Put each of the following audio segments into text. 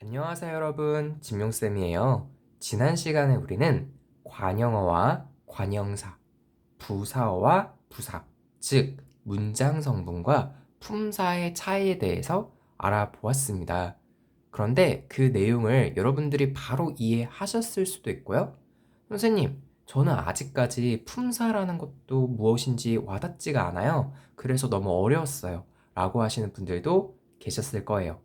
안녕하세요 여러분, 진명쌤이에요. 지난 시간에 우리는 관형어와 관형사, 부사어와 부사, 즉 문장 성분과 품사의 차이에 대해서 알아보았습니다. 그런데 그 내용을 여러분들이 바로 이해하셨을 수도 있고요. 선생님, 저는 아직까지 품사라는 것도 무엇인지 와닿지가 않아요. 그래서 너무 어려웠어요. 라고 하시는 분들도 계셨을 거예요.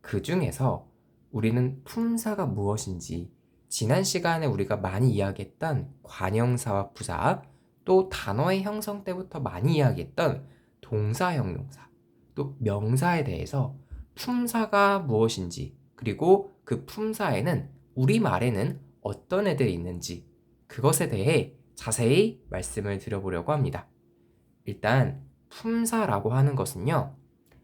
그 중에서 우리는 품사가 무엇인지 지난 시간에 우리가 많이 이야기했던 관형사와 부사, 또 단어의 형성 때부터 많이 이야기했던 동사, 형용사, 또 명사에 대해서 품사가 무엇인지, 그리고 그 품사에는 우리말에는 어떤 애들이 있는지, 그것에 대해 자세히 말씀을 드려보려고 합니다. 일단 품사라고 하는 것은요,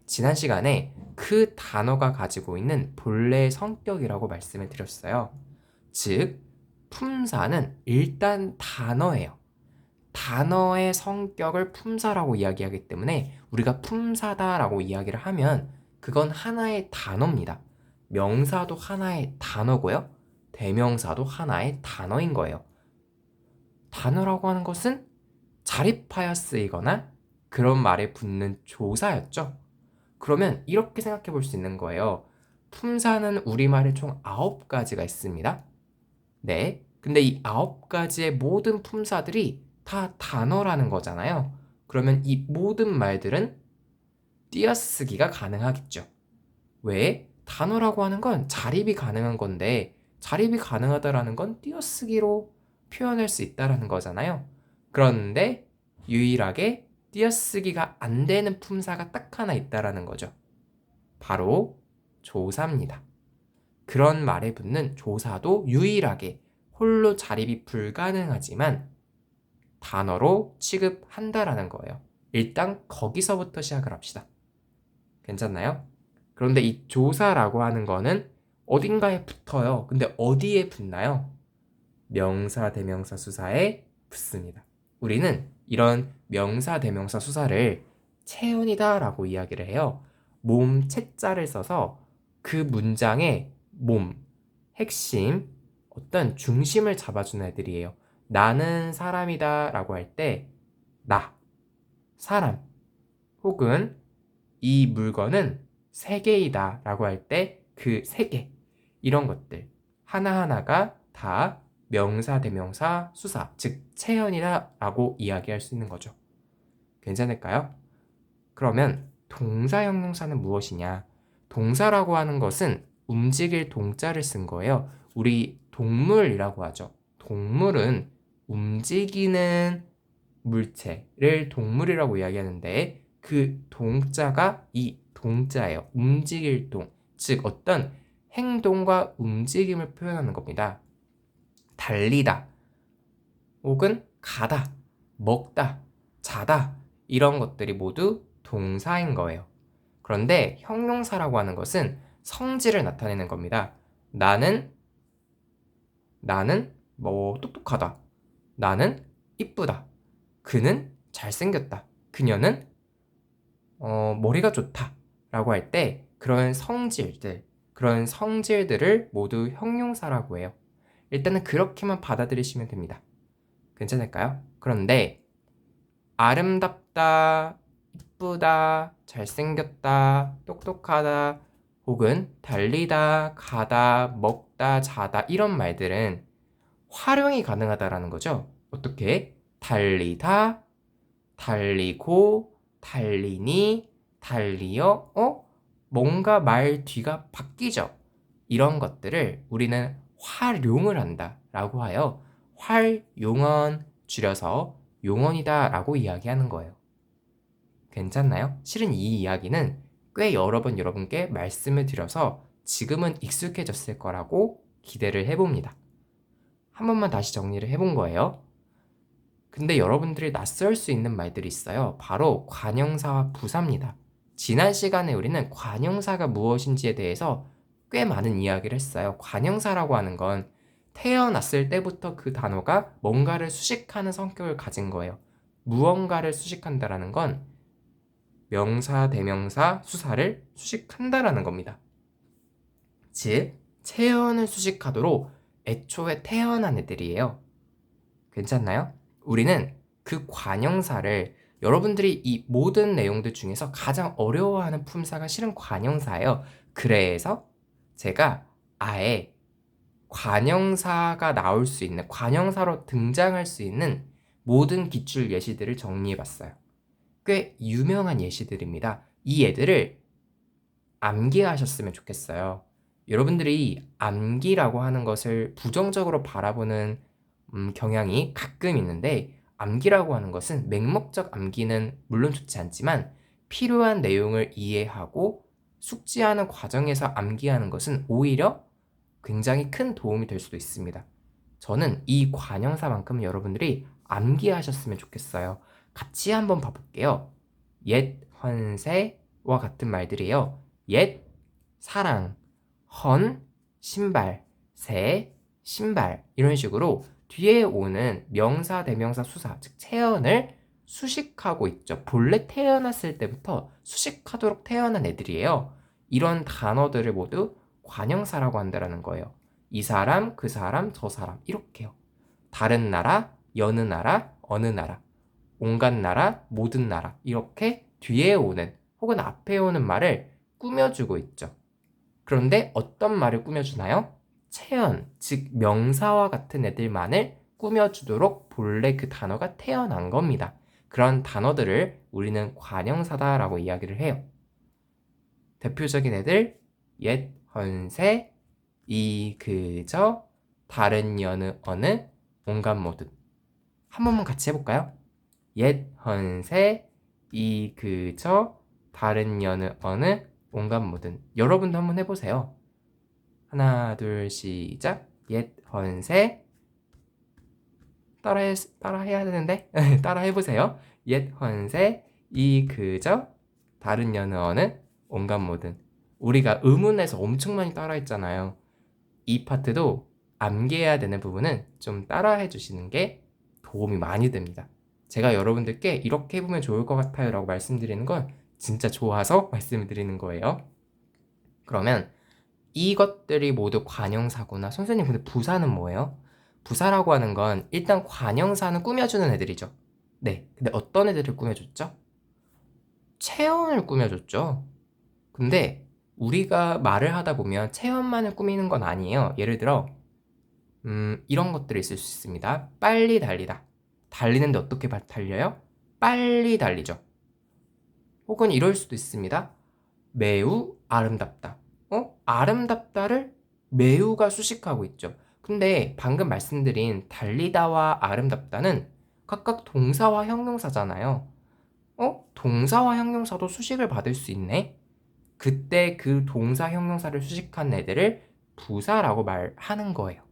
지난 시간에 그 단어가 가지고 있는 본래의 성격이라고 말씀을 드렸어요. 즉, 품사는 일단 단어예요. 단어의 성격을 품사라고 이야기하기 때문에 우리가 품사다라고 이야기를 하면 그건 하나의 단어입니다. 명사도 하나의 단어고요. 대명사도 하나의 단어인 거예요. 단어라고 하는 것은 자립하여 쓰이거나 그런 말에 붙는 조사였죠. 그러면 이렇게 생각해 볼 수 있는 거예요. 품사는 우리말에 총 9가지가 있습니다. 네. 근데 이 9가지의 모든 품사들이 다 단어라는 거잖아요. 그러면 이 모든 말들은 띄어쓰기가 가능하겠죠. 왜? 단어라고 하는 건 자립이 가능한 건데 자립이 가능하다라는 건 띄어쓰기로 표현할 수 있다라는 거잖아요. 그런데 유일하게 띄어쓰기가 안 되는 품사가 딱 하나 있다라는 거죠. 바로 조사입니다. 그런 말에 붙는 조사도 유일하게 홀로 자립이 불가능하지만 단어로 취급한다라는 거예요. 일단 거기서부터 시작을 합시다. 괜찮나요? 그런데 이 조사라고 하는 거는 어딘가에 붙어요. 근데 어디에 붙나요? 명사, 대명사, 수사에 붙습니다. 우리는 이런 명사, 대명사, 수사를 체온이다라고 이야기를 해요. 몸 채자를 써서 그 문장의 몸, 핵심, 어떤 중심을 잡아주는 애들이에요. 나는 사람이다 라고 할 때 나, 사람, 혹은 이 물건은 세계이다 라고 할 때 그 세계, 이런 것들 하나하나가 다 명사, 대명사, 수사, 즉 체현이다 라고 이야기할 수 있는 거죠. 괜찮을까요? 그러면 동사, 형용사는 무엇이냐? 동사라고 하는 것은 움직일 동자를 쓴 거예요. 우리 동물이라고 하죠. 동물은 움직이는 물체를 동물이라고 이야기하는데 그 동자가 이 동자예요. 움직일 동, 즉 어떤 행동과 움직임을 표현하는 겁니다. 달리다, 혹은 가다, 먹다, 자다, 이런 것들이 모두 동사인 거예요. 그런데 형용사라고 하는 것은 성질을 나타내는 겁니다. 나는 뭐 똑똑하다. 나는 이쁘다. 그는 잘생겼다. 그녀는 머리가 좋다. 라고 할 때 그런 성질들을 모두 형용사라고 해요. 일단은 그렇게만 받아들이시면 됩니다. 괜찮을까요? 그런데 아름답다, 이쁘다, 잘생겼다, 똑똑하다, 혹은 달리다, 가다, 먹다, 자다, 이런 말들은 활용이 가능하다라는 거죠. 어떻게? 달리다, 달리고, 달리니, 달리어, 뭔가 말 뒤가 바뀌죠. 이런 것들을 우리는 활용을 한다 라고 하여 활용언, 줄여서 용언이다 라고 이야기하는 거예요. 괜찮나요? 실은 이 이야기는 꽤 여러 번 여러분께 말씀을 드려서 지금은 익숙해졌을 거라고 기대를 해봅니다. 한 번만 다시 정리를 해본 거예요. 근데 여러분들이 낯설 수 있는 말들이 있어요. 바로 관형사와 부사입니다. 지난 시간에 우리는 관형사가 무엇인지에 대해서 꽤 많은 이야기를 했어요. 관형사라고 하는 건 태어났을 때부터 그 단어가 뭔가를 수식하는 성격을 가진 거예요. 무언가를 수식한다라는 건 명사, 대명사, 수사를 수식한다라는 겁니다. 즉 체언을 수식하도록 애초에 태어난 애들이에요. 괜찮나요? 우리는 그 관형사를 여러분들이 이 모든 내용들 중에서 가장 어려워하는 품사가 실은 관형사예요. 그래서 제가 아예 관형사가 나올 수 있는, 관형사로 등장할 수 있는 모든 기출 예시들을 정리해봤어요. 꽤 유명한 예시들입니다. 이 예들을 암기하셨으면 좋겠어요. 여러분들이 암기라고 하는 것을 부정적으로 바라보는 경향이 가끔 있는데, 암기라고 하는 것은 맹목적 암기는 물론 좋지 않지만 필요한 내용을 이해하고 숙지하는 과정에서 암기하는 것은 오히려 굉장히 큰 도움이 될 수도 있습니다. 저는 이 관형사만큼 여러분들이 암기하셨으면 좋겠어요. 같이 한번 봐볼게요. 옛, 헌세와 같은 말들이에요. 옛, 사랑, 헌, 신발, 새, 신발, 이런 식으로 뒤에 오는 명사, 대명사, 수사, 즉 체언을 수식하고 있죠. 본래 태어났을 때부터 수식하도록 태어난 애들이에요. 이런 단어들을 모두 관형사라고 한다는 거예요. 이 사람, 그 사람, 저 사람, 이렇게요. 다른 나라, 여느 나라, 어느 나라, 온갖 나라, 모든 나라, 이렇게 뒤에 오는 혹은 앞에 오는 말을 꾸며주고 있죠. 그런데 어떤 말을 꾸며주나요? 체언, 즉 명사와 같은 애들만을 꾸며주도록 본래 그 단어가 태어난 겁니다. 그런 단어들을 우리는 관형사다라고 이야기를 해요. 대표적인 애들, 옛, 헌세, 이, 그, 저, 다른 여느, 어느, 온갖 모든. 한 번만 같이 해볼까요? 옛, 헌세, 이, 그, 저, 다른 여느, 어느, 온갖 모든. 여러분도 한번 해보세요. 하나, 둘, 시작. 옛, 헌세. 따라해야 되는데? 따라해보세요. 옛, 헌세, 이, 그, 저, 다른 여느, 어느, 온갖 모든. 우리가 의문에서 엄청 많이 따라했잖아요. 이 파트도 암기해야 되는 부분은 좀 따라해 주시는 게 도움이 많이 됩니다. 제가 여러분들께 이렇게 해보면 좋을 것 같아요 라고 말씀드리는 건 진짜 좋아서 말씀을 드리는 거예요. 그러면 이것들이 모두 관형사구나. 선생님, 근데 부사는 뭐예요? 부사라고 하는 건 일단 관형사는 꾸며주는 애들이죠. 네, 근데 어떤 애들을 꾸며줬죠? 체형을 꾸며줬죠. 근데 우리가 말을 하다 보면 체형만을 꾸미는 건 아니에요. 예를 들어 이런 것들이 있을 수 있습니다. 빨리 달리다. 달리는데 어떻게 달려요? 빨리 달리죠. 혹은 이럴 수도 있습니다. 매우 아름답다. 아름답다를 매우가 수식하고 있죠. 근데 방금 말씀드린 달리다와 아름답다는 각각 동사와 형용사잖아요. 동사와 형용사도 수식을 받을 수 있네? 그때 그 동사 형용사를 수식한 애들을 부사라고 말하는 거예요.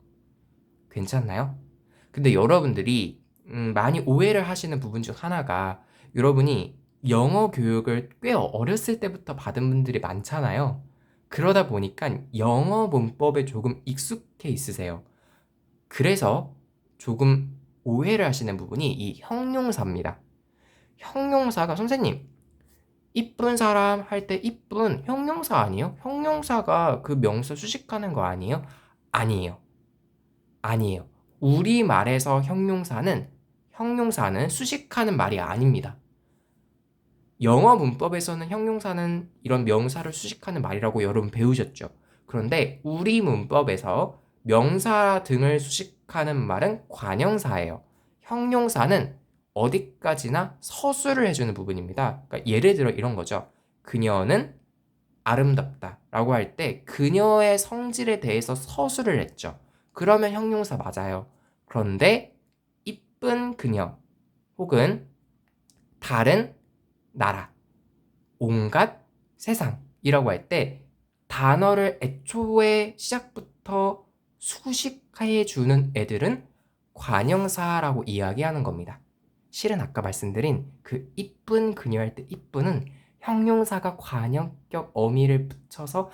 괜찮나요? 근데 여러분들이 많이 오해를 하시는 부분 중 하나가, 여러분이 영어 교육을 꽤 어렸을 때부터 받은 분들이 많잖아요. 그러다 보니까 영어 문법에 조금 익숙해 있으세요. 그래서 조금 오해를 하시는 부분이 이 형용사입니다. 형용사가, 선생님, 이쁜 사람 할 때 이쁜 형용사 아니에요? 형용사가 그 명사 수식하는 거 아니에요? 아니에요. 아니에요. 우리말에서 형용사는 수식하는 말이 아닙니다. 영어 문법에서는 형용사는 이런 명사를 수식하는 말이라고 여러분 배우셨죠? 그런데 우리 문법에서 명사 등을 수식하는 말은 관형사예요. 형용사는 어디까지나 서술을 해주는 부분입니다. 그러니까 예를 들어 이런 거죠. 그녀는 아름답다 라고 할 때 그녀의 성질에 대해서 서술을 했죠. 그러면 형용사 맞아요. 그런데 이쁜 그녀 혹은 다른 나라, 온갖 세상이라고 할 때 단어를 애초에 시작부터 수식해 주는 애들은 관형사라고 이야기하는 겁니다. 실은 아까 말씀드린 그 이쁜 그녀 할 때 이쁜은 형용사가 관형격 어미를 붙여서,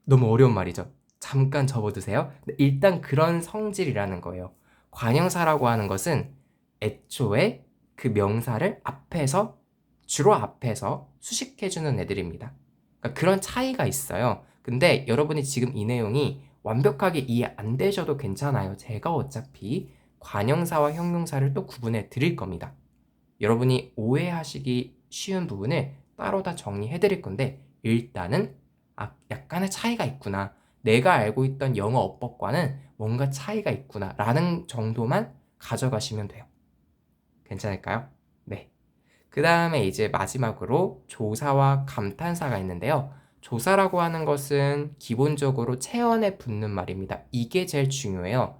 너무 어려운 말이죠. 잠깐 접어두세요. 일단 그런 성질이라는 거예요. 관형사라고 하는 것은 애초에 그 명사를 주로 앞에서 수식해주는 애들입니다. 그러니까 그런 차이가 있어요. 근데 여러분이 지금 이 내용이 완벽하게 이해 안 되셔도 괜찮아요. 제가 어차피 관형사와 형용사를 또 구분해 드릴 겁니다. 여러분이 오해하시기 쉬운 부분을 따로 다 정리해 드릴 건데 일단은 약간의 차이가 있구나. 내가 알고 있던 영어 어법과는 뭔가 차이가 있구나 라는 정도만 가져가시면 돼요. 괜찮을까요? 네. 그 다음에 이제 마지막으로 조사와 감탄사가 있는데요. 조사라고 하는 것은 기본적으로 체언에 붙는 말입니다. 이게 제일 중요해요.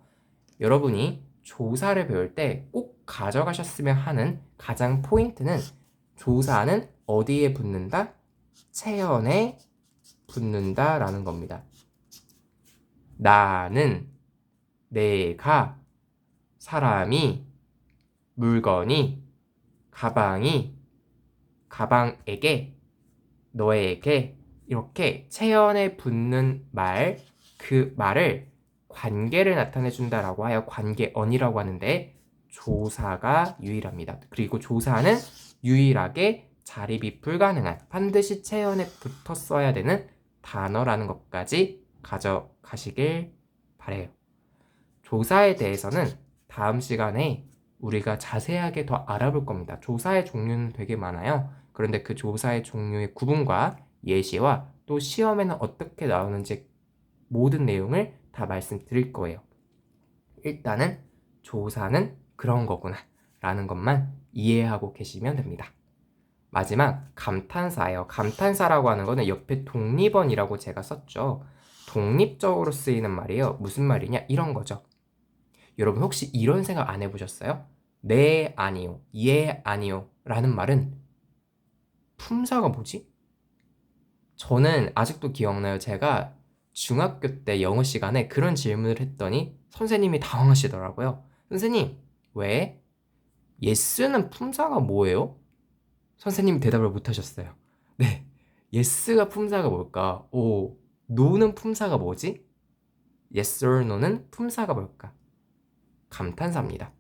여러분이 조사를 배울 때 꼭 가져가셨으면 하는 가장 포인트는 조사는 어디에 붙는다? 체언에 붙는다 라는 겁니다. 나는, 내가, 사람이, 물건이, 가방이, 가방에게, 너에게 이렇게 체언에 붙는 말, 그 말을 관계를 나타내 준다라고 하여 관계언이라고 하는데 조사가 유일합니다. 그리고 조사는 유일하게 자립이 불가능한 반드시 체언에 붙어 써야 되는 단어라는 것까지 가져가시길 바래요. 조사에 대해서는 다음 시간에 우리가 자세하게 더 알아볼 겁니다. 조사의 종류는 되게 많아요. 그런데 그 조사의 종류의 구분과 예시와 또 시험에는 어떻게 나오는지 모든 내용을 다 말씀드릴 거예요. 일단은 조사는 그런 거구나 라는 것만 이해하고 계시면 됩니다. 마지막 감탄사예요. 감탄사라고 하는 거는 옆에 독립언이라고 제가 썼죠. 독립적으로 쓰이는 말이에요. 무슨 말이냐? 이런 거죠. 여러분 혹시 이런 생각 안 해보셨어요? 네, 아니요, 예, 아니요 라는 말은 품사가 뭐지? 저는 아직도 기억나요. 제가 중학교 때 영어 시간에 그런 질문을 했더니 선생님이 당황하시더라고요. 선생님, 왜? yes는 품사가 뭐예요? 선생님이 대답을 못 하셨어요. 네, yes가 품사가 뭘까? 오, no는 품사가 뭐지? yes or no는 품사가 뭘까? 감탄사입니다.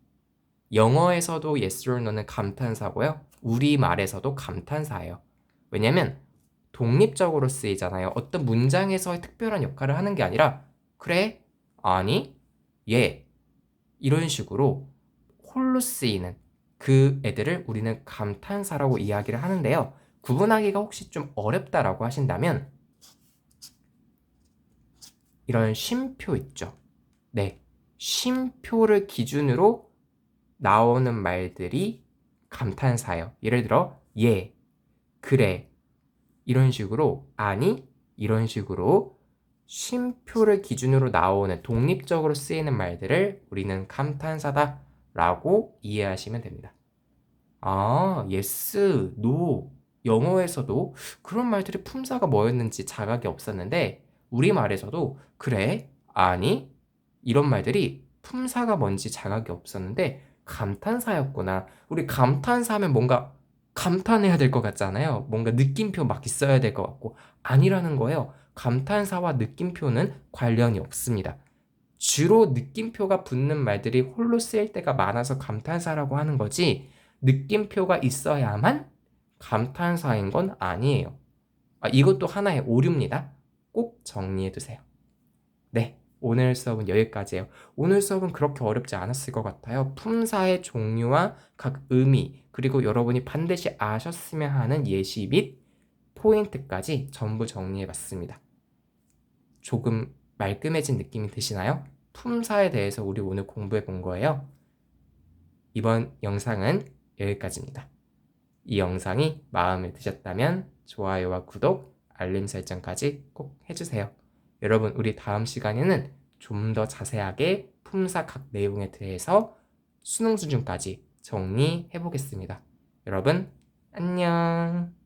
영어에서도 yes or no는 감탄사고요. 우리말에서도 감탄사예요. 왜냐면 독립적으로 쓰이잖아요. 어떤 문장에서의 특별한 역할을 하는 게 아니라 그래, 아니, 예 이런 식으로 홀로 쓰이는 그 애들을 우리는 감탄사라고 이야기를 하는데요. 구분하기가 혹시 좀 어렵다라고 하신다면 이런 쉼표 있죠. 네, 쉼표를 기준으로 나오는 말들이 감탄사예요. 예를 들어 예, 그래 이런 식으로 아니 이런 식으로 쉼표를 기준으로 나오는 독립적으로 쓰이는 말들을 우리는 감탄사다 라고 이해하시면 됩니다. 아, yes, no 영어에서도 그런 말들의 품사가 뭐였는지 자각이 없었는데 우리말에서도 그래, 아니 이런 말들이 품사가 뭔지 자각이 없었는데 감탄사였구나. 우리 감탄사 하면 뭔가 감탄해야 될 것 같잖아요. 뭔가 느낌표 막 있어야 될 것 같고 아니라는 거예요. 감탄사와 느낌표는 관련이 없습니다. 주로 느낌표가 붙는 말들이 홀로 쓰일 때가 많아서 감탄사라고 하는 거지 느낌표가 있어야만 감탄사인 건 아니에요. 이것도 하나의 오류입니다. 꼭 정리해 두세요. 네, 오늘 수업은 여기까지예요. 오늘 수업은 그렇게 어렵지 않았을 것 같아요. 품사의 종류와 각 의미, 그리고 여러분이 반드시 아셨으면 하는 예시 및 포인트까지 전부 정리해 봤습니다. 조금 말끔해진 느낌이 드시나요? 품사에 대해서 우리 오늘 공부해 본 거예요. 이번 영상은 여기까지입니다. 이 영상이 마음에 드셨다면 좋아요와 구독, 알림 설정까지 꼭 해주세요. 여러분, 우리 다음 시간에는 좀 더 자세하게 품사 각 내용에 대해서 수능 수준까지 정리해 보겠습니다. 여러분, 안녕.